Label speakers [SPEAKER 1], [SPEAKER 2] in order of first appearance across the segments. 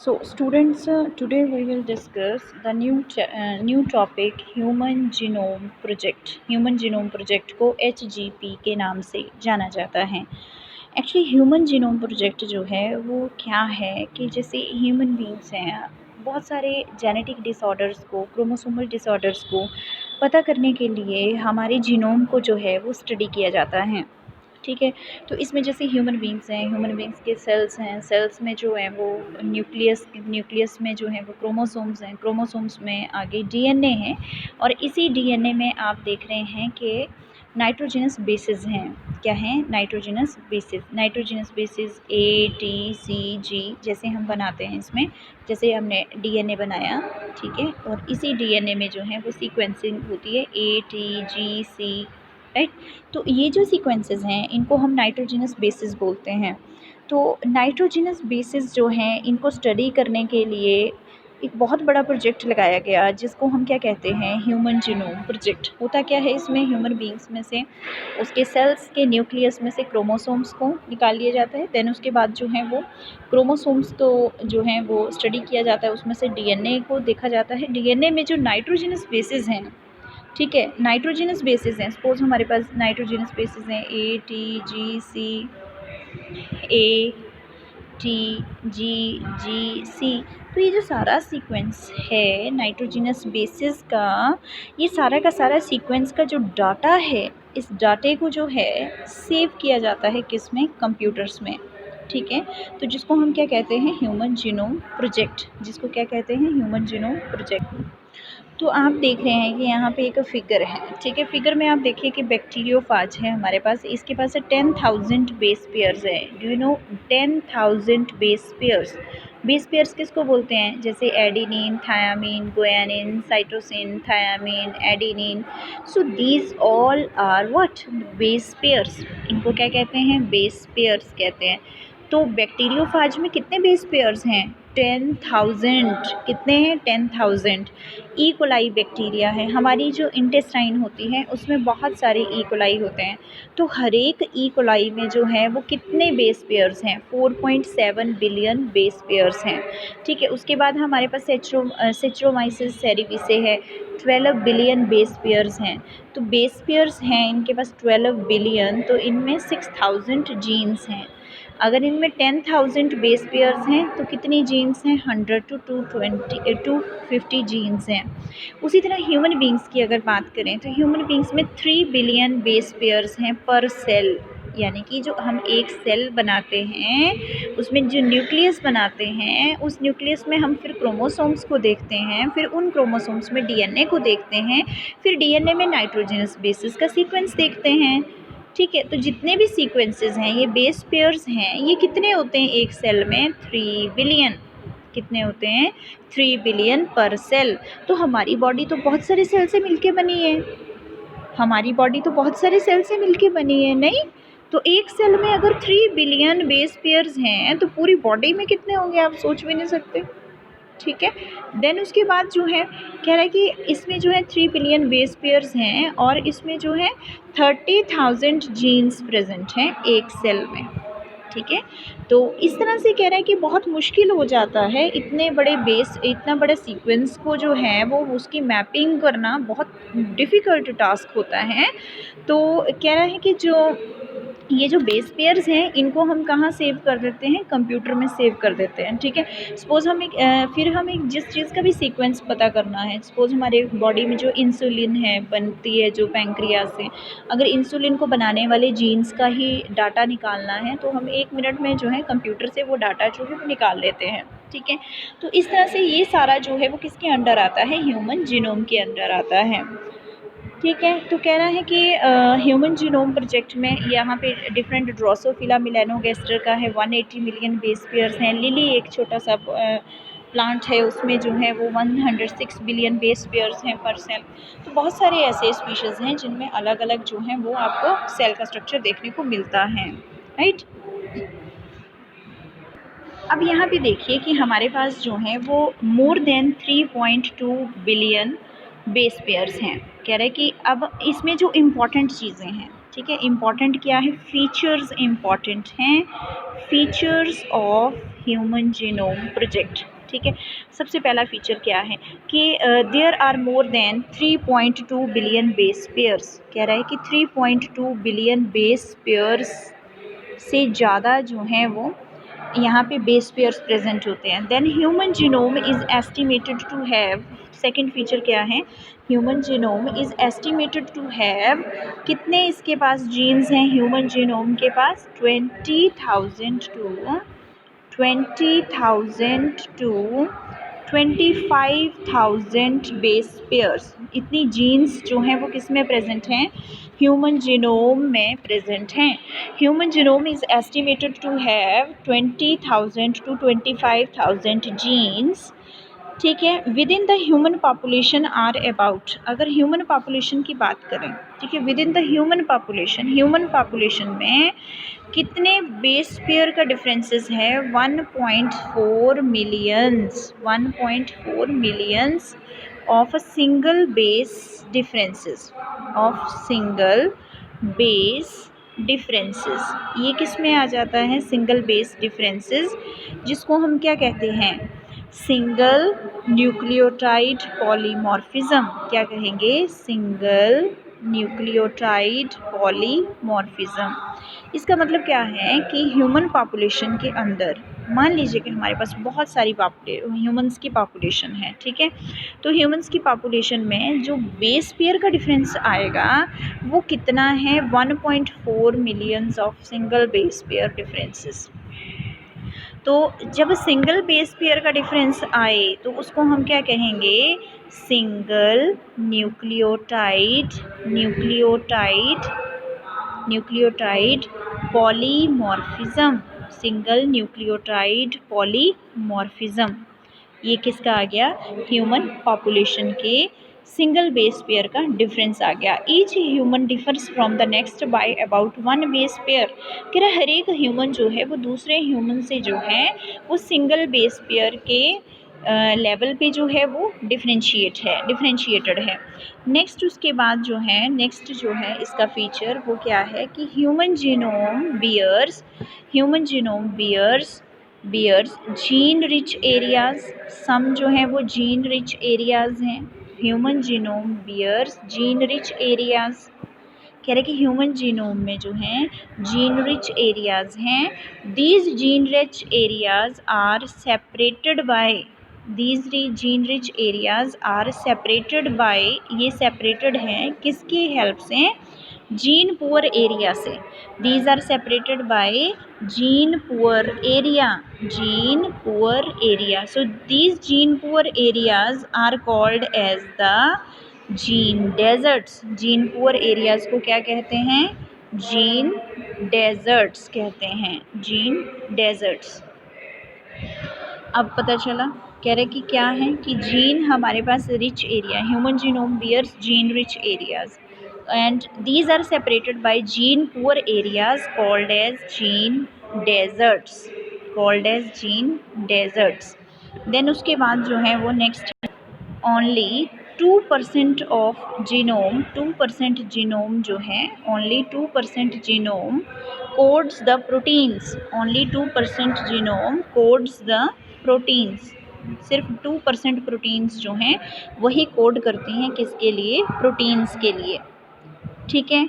[SPEAKER 1] So, students, today we will discuss the new topic Human Genome Project. Human Genome Project को HGP के नाम से जाना जाता है. एक्चुअली ह्यूमन जीनोम प्रोजेक्ट जो है वो क्या है कि जैसे ह्यूमन बींग्स हैं, बहुत सारे जेनेटिक डिसऑर्डर्स को, क्रोमोसोमल डिसऑर्डर्स को पता करने के लिए हमारे जीनोम को जो है वो स्टडी किया जाता है. ठीक है, तो इसमें जैसे ह्यूमन बींग्स हैं, ह्यूमन बींग्स के सेल्स हैं, सेल्स में जो है वो न्यूक्लियस में जो है वो क्रोमोसोम्स हैं, क्रोमोसोम्स में आगे डीएनए है, और इसी डीएनए में आप देख रहे हैं कि नाइट्रोजनस बेसिस हैं. क्या है? Nitrogenous bases A T C G जैसे हम बनाते हैं इसमें, जैसे हमने डीएनए बनाया, ठीक है, और इसी डीएनए में जो है वो सीक्वेंसिंग होती है A T G C, right. तो ये जो सीक्वेंसेस हैं इनको हम नाइट्रोजनस बेसिस बोलते हैं. तो नाइट्रोजनस बेसिस जो हैं इनको स्टडी करने के लिए एक बहुत बड़ा प्रोजेक्ट लगाया गया, जिसको हम क्या कहते हैं? Human genome project. होता क्या है इसमें? ह्यूमन बींग्स में से, उसके सेल्स के न्यूक्लियस में से क्रोमोसोम्स को निकाल लिया जाता है. देन उसके बाद जो है वो क्रोमोसोम्स को जो है वो स्टडी किया जाता है, उसमें से डीएनए को देखा जाता है. डीएनए में जो नाइट्रोजनस बेसिस हैं, ठीक है, नाइट्रोजनस बेसिस हैं, सपोज हमारे पास नाइट्रोजनस बेसिस हैं A T G C, A T G जी सी. तो ये जो सारा सीक्वेंस है नाइट्रोजनस बेसिस का, ये सारा का सारा सीक्वेंस का जो डाटा है, इस डाटे को जो है सेव किया जाता है किस में? कंप्यूटर्स में. ठीक है, तो जिसको हम क्या कहते हैं? Human genome project. जिसको क्या कहते हैं? Human genome project. तो आप देख रहे हैं कि यहाँ पे एक फिगर है, ठीक है. फिगर में आप देखिए कि बैक्टीरियोफाज है हमारे पास, इसके पास 10,000 बेस पेयर्स है. Do you know? 10,000 base pairs. Base pairs किसको बोलते हैं? जैसे adenine, thymine, guanine, cytosine, thymine, adenine. So these all are what? Base pairs. इनको क्या कहते हैं? बेस पेयर्स कहते हैं. तो बैक्टीरियोफाज में कितने बेस पेयर्स हैं? 10,000. कितने हैं? 10,000. ई कोलाई बैक्टीरिया है, हमारी जो इंटेस्टाइन होती है उसमें बहुत सारे ई कोलाई होते हैं. तो हर एक ई कोलाई में जो है वो कितने बेस पेयर्स हैं? 4.7 बिलियन बेस पेयर्स हैं. ठीक है, उसके बाद हमारे पास सेच्रोमाइसिस सेरेविसे है, 12 बिलियन बेस पेयर्स हैं. तो बेस पेयर्स हैं इनके पास 12 बिलियन, तो इनमें 6,000 जीन्स हैं. अगर इनमें 10,000 बेस पेयर्स हैं तो कितनी जीन्स हैं? 100 to 250 जीन्स हैं. उसी तरह ह्यूमन बींग्स की अगर बात करें तो ह्यूमन बींग्स में 3 बिलियन बेस पेयर्स हैं पर सेल. यानी कि जो हम एक सेल बनाते हैं उसमें जो न्यूक्लियस बनाते हैं, उस न्यूक्लियस में हम फिर क्रोमोसोम्स को देखते हैं, फिर उन क्रोमोसोम्स में डीएनए को देखते हैं, फिर डीएनए में नाइट्रोजनस बेसिस का सीक्वेंस देखते हैं. ठीक है, तो जितने भी सीक्वेंसेस हैं ये बेस पेयर्स हैं, ये कितने होते हैं एक सेल में? 3 बिलियन. कितने होते हैं? 3 बिलियन पर सेल. तो हमारी बॉडी तो बहुत सारे सेल से मिलके बनी है. हमारी बॉडी तो बहुत सारे सेल से मिलके बनी है, नहीं? तो एक सेल में अगर 3 बिलियन बेस पेयर्स हैं तो पूरी बॉडी में कितने होंगे? आप सोच भी नहीं सकते. ठीक है, देन उसके बाद जो है कह रहा है कि इसमें जो है 3 बिलियन बेस पेयर्स हैं और इसमें जो है 30,000 जीन्स प्रेजेंट हैं एक सेल में. ठीक है, तो इस तरह से कह रहा है कि बहुत मुश्किल हो जाता है इतना बड़ा सीक्वेंस को जो है वो उसकी मैपिंग करना बहुत डिफ़िकल्ट टास्क होता है. तो कह रहा है कि ये जो बेस पेयर्स हैं इनको हम कहाँ सेव कर देते हैं? कंप्यूटर में सेव कर देते हैं. ठीक है, सपोज़ हम एक जिस चीज़ का भी सीक्वेंस पता करना है, सपोज़ हमारे बॉडी में जो इंसुलिन है बनती है जो पैंक्रियास से, अगर इंसुलिन को बनाने वाले जीन्स का ही डाटा निकालना है तो हम 1 मिनट में जो है कंप्यूटर से वो डाटा जो है वो निकाल लेते हैं. ठीक है, तो इस तरह से ये सारा जो है वो किसके अंडर आता है? ह्यूमन जीनोम के अंडर आता है. ठीक है, तो कह रहा है कि ह्यूमन जीनोम प्रोजेक्ट में यहाँ पे डिफरेंट ड्रोसोफिला मेलानोगास्टर का है 180 मिलियन बेस पेयर्स हैं. लिली एक छोटा सा प्लांट है, उसमें जो है वो 106 बिलियन बेस पेयर्स हैं पर सेल. तो बहुत सारे ऐसे स्पीशीज़ हैं जिनमें अलग अलग जो हैं वो आपको सेल का स्ट्रक्चर देखने को मिलता है, राइट. अब यहाँ पे देखिए कि हमारे पास जो है वो मोर देन 3.2 बिलियन बेस पेयर्स हैं. कह रहे हैं कि अब इसमें जो इम्पॉर्टेंट चीज़ें हैं, ठीक है, इम्पॉर्टेंट क्या है? फीचर्स इम्पॉर्टेंट हैं. Features of human genome project. ठीक है, सबसे पहला फीचर क्या है कि there are more than 3.2 billion base pairs. कह रहा है कि 3.2 बिलियन बेस पेयर्स से ज़्यादा जो हैं वो यहाँ पे बेस पेयर्स प्रेजेंट होते हैं। Then human genome is estimated to have, second feature क्या है, human genome is estimated to have, कितने इसके पास जीन्स हैं ह्यूमन जीनोम के पास, 20,000 टू 25,000 बेस पेयर्स, इतनी जीन्स जो हैं वो किस में प्रेजेंट हैं, ह्यूमन जीनोम में प्रेजेंट हैं। Human genome is estimated to have 20,000 to 25,000 genes. ठीक है, within the human population are about, अगर ह्यूमन पॉपुलेशन की बात करें, ठीक है, within the human population में कितने बेस पेयर का डिफरेंसेस है, 1.4 millions of single base differences. ये किस में आ जाता है, सिंगल बेस डिफरेंसेस, जिसको हम क्या कहते हैं, सिंगल न्यूक्लियोटाइड पॉलीमॉर्फिज्म। क्या कहेंगे, सिंगल न्यूक्लियोटाइड पॉलीमॉर्फिज्म। इसका मतलब क्या है कि ह्यूमन पॉपुलेशन के अंदर मान लीजिए कि हमारे पास बहुत सारी ह्यूमंस की पॉपुलेशन है। ठीक है, तो ह्यूमंस की पॉपुलेशन में जो बेस पेयर का डिफरेंस आएगा वो कितना है, 1.4 millions of single base pair differences. तो जब सिंगल बेस पेयर का डिफरेंस आए तो उसको हम क्या कहेंगे, single nucleotide polymorphism, single nucleotide polymorphism. ये किसका आ गया, ह्यूमन पॉपुलेशन के सिंगल बेस पेयर का डिफरेंस आ गया। Each human differs from the next by about 1 base pair. कह रहा हर एक ह्यूमन जो है वो दूसरे ह्यूमन से जो है वो सिंगल बेस पेयर के लेवल पे जो है वो डिफरेंशिएटेड है। नेक्स्ट उसके बाद जो है इसका फीचर वो क्या है कि human genome bears gene rich areas, some जो है वो जीन रिच एरियाज हैं। Human genome bears gene rich areas, कह रहे कि ह्यूमन जीनोम में जो हैं जीन रिच एरियाज हैं। These gene rich areas are separated by ये सेपरेटेड हैं किसकी हेल्प से, जीन पुअर एरिया से। These are separated by gene poor area. So these gene poor areas are called as the gene desserts. Gene poor areas को क्या कहते हैं, gene desserts कहते हैं, जीन डेजर्ट्स। अब पता चला, कह रहे कि क्या है कि जीन हमारे पास rich area, human genome bears gene rich areas and these are separated by gene poor areas called as gene deserts। then उसके बाद जो है वो नेक्स्ट, only 2% of genome जो है, only 2% genome codes the proteins, सिर्फ 2% प्रोटीन्स जो हैं वही कोड करती हैं किसके लिए, प्रोटीन्स के लिए। ठीक है,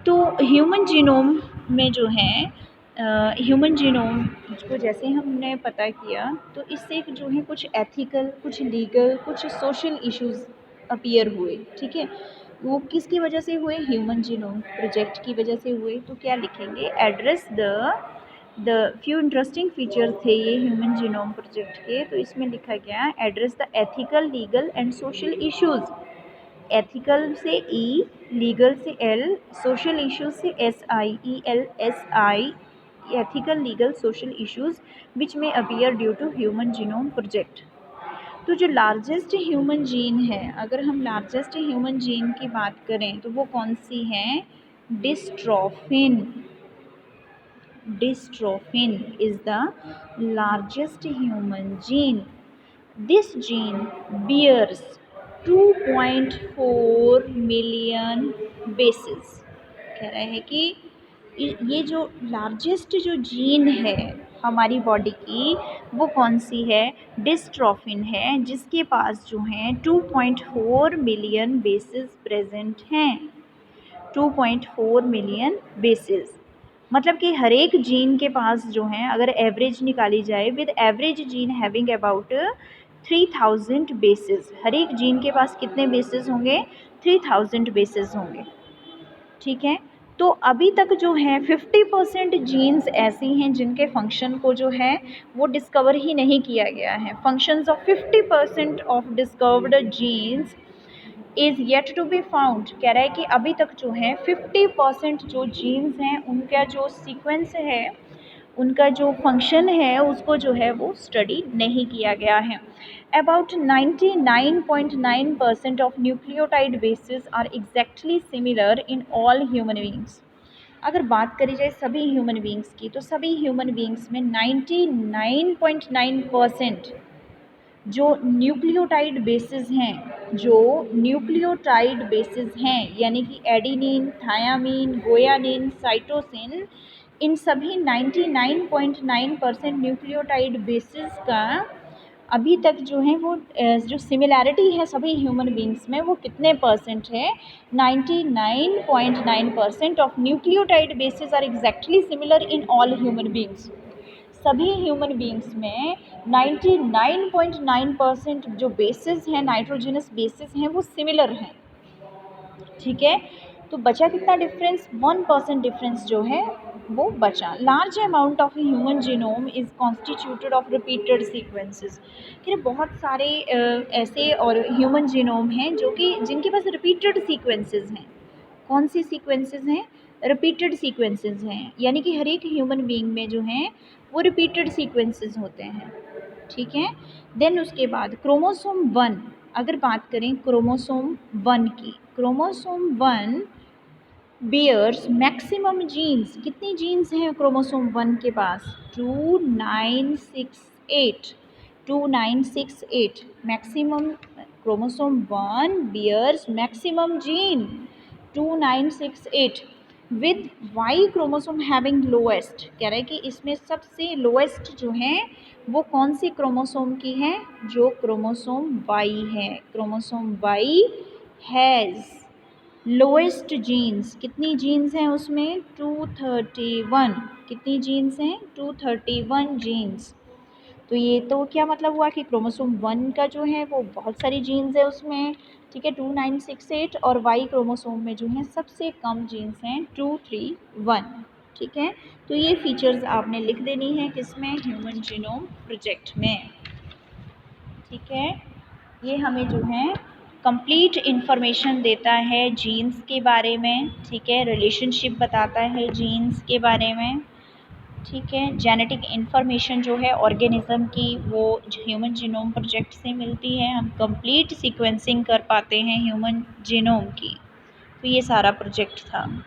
[SPEAKER 1] तो ह्यूमन जीनोम में जो है ह्यूमन जीनोम को जैसे हमने पता किया तो इससे जो है कुछ एथिकल, कुछ लीगल, कुछ सोशल इश्यूज अपीयर हुए। ठीक है, वो किसकी वजह से हुए, ह्यूमन जीनोम प्रोजेक्ट की वजह से हुए। तो क्या लिखेंगे, address the few interesting feature थे ये ह्यूमन जीनोम प्रोजेक्ट के। तो इसमें लिखा गया address the ethical, legal and social issues. Ethical से ई, लीगल से एल, सोशल इश्यूज से SIEL ethical, legal, social issues which में appear due to human genome project. तो जो लार्जेस्ट ह्यूमन जीन है, अगर हम लार्जेस्ट ह्यूमन जीन की बात करें तो वो कौन सी है, dystrophin is the largest human gene. This gene bears 2.4 million bases. कह रहे हैं कि ये जो लार्जेस्ट जो जीन है हमारी बॉडी की वो कौन सी है, डिस्ट्रोफिन है, जिसके पास जो है 2.4 मिलियन बेसेस प्रेजेंट हैं। 2.4 मिलियन बेसेस मतलब कि हर एक जीन के पास जो है, अगर एवरेज निकाली जाए, with average gene having about 3000 bases, हर एक जीन के पास कितने बेसेस होंगे, 3000 बेसेस होंगे। ठीक है, तो अभी तक जो है 50% जीन्स ऐसी हैं जिनके फंक्शन को जो है वो डिस्कवर ही नहीं किया गया है। Functions of 50% of discovered genes is yet to be found. कह रहा है कि अभी तक जो है 50% जो जीन्स हैं उनका जो सीक्वेंस है, उनका जो फंक्शन है, उसको जो है वो स्टडी नहीं किया गया है। About 99.9% of nucleotide bases are exactly similar in all human beings. अगर बात करी जाए सभी ह्यूमन बींग्स की, तो सभी ह्यूमन बींग्स में 99.9% जो न्यूक्लियोटाइड बेसिस हैं, जो न्यूक्लियोटाइड बेसिस हैं, यानी कि एडिनिन, थायामीन, गुआनिन, साइटोसिन, इन सभी 99.9% न्यूक्लियोटाइड बेसिस का अभी तक जो है वो जो सिमिलैरिटी है सभी ह्यूमन बींग्स में, वो कितने परसेंट है, 99.9% of nucleotide bases are exactly similar in all human beings. सभी ह्यूमन बींग्स में 99.9% जो बेसिस हैं, नाइट्रोजनस बेसिस हैं, वो सिमिलर हैं। ठीक है, तो बचा कितना डिफरेंस, 1% डिफरेंस जो है वो बचा। Large amount of human genome is constituted of repeated sequences. कि बहुत सारे ऐसे और ह्यूमन जीनोम हैं जो कि जिनके पास रिपीटेड सीक्वेंसेस हैं। कौन सी सीक्वेंसेस हैं, रिपीटेड सीक्वेंसेस हैं, यानी कि हर एक ह्यूमन बीइंग में जो हैं वो रिपीटेड सीक्वेंसेस होते हैं। ठीक है, देन उसके बाद क्रोमोसोम 1, अगर बात करें क्रोमोसोम 1 की, क्रोमोसोम 1 बियर्स मैक्सिमम जीन्स, कितनी जीन्स हैं क्रोमोसोम 1 के पास, 2968 maximum. Chromosome 1 bears maximum gene 2968 with Y chromosome having lowest. कह रहा है कि इसमें सबसे लोएस्ट जो है वो कौन सी क्रोमोसोम की है, जो क्रोमोसोम वाई है। Chromosome Y has lowest genes, कितनी जीन्स हैं उसमें, 231। कितनी जीन्स हैं, 231 जीन्स। तो ये तो क्या मतलब हुआ कि क्रोमोसोम 1 का जो है वो बहुत सारी जीन्स है उसमें। ठीक है, 2968, और वाई क्रोमोसोम में जो है सबसे कम जीन्स हैं 231। ठीक है, तो ये फीचर्स आपने लिख देनी है किसमें, ह्यूमन जीनोम प्रोजेक्ट में। ठीक है, ये हमें जो है कंप्लीट इन्फॉर्मेशन देता है जीन्स के बारे में। ठीक है, रिलेशनशिप बताता है जीन्स के बारे में। ठीक है, जेनेटिक इन्फॉर्मेशन जो है ऑर्गेनिज्म की वो ह्यूमन जीनोम प्रोजेक्ट से मिलती है। हम कंप्लीट सीक्वेंसिंग कर पाते हैं ह्यूमन जीनोम की। तो ये सारा प्रोजेक्ट था।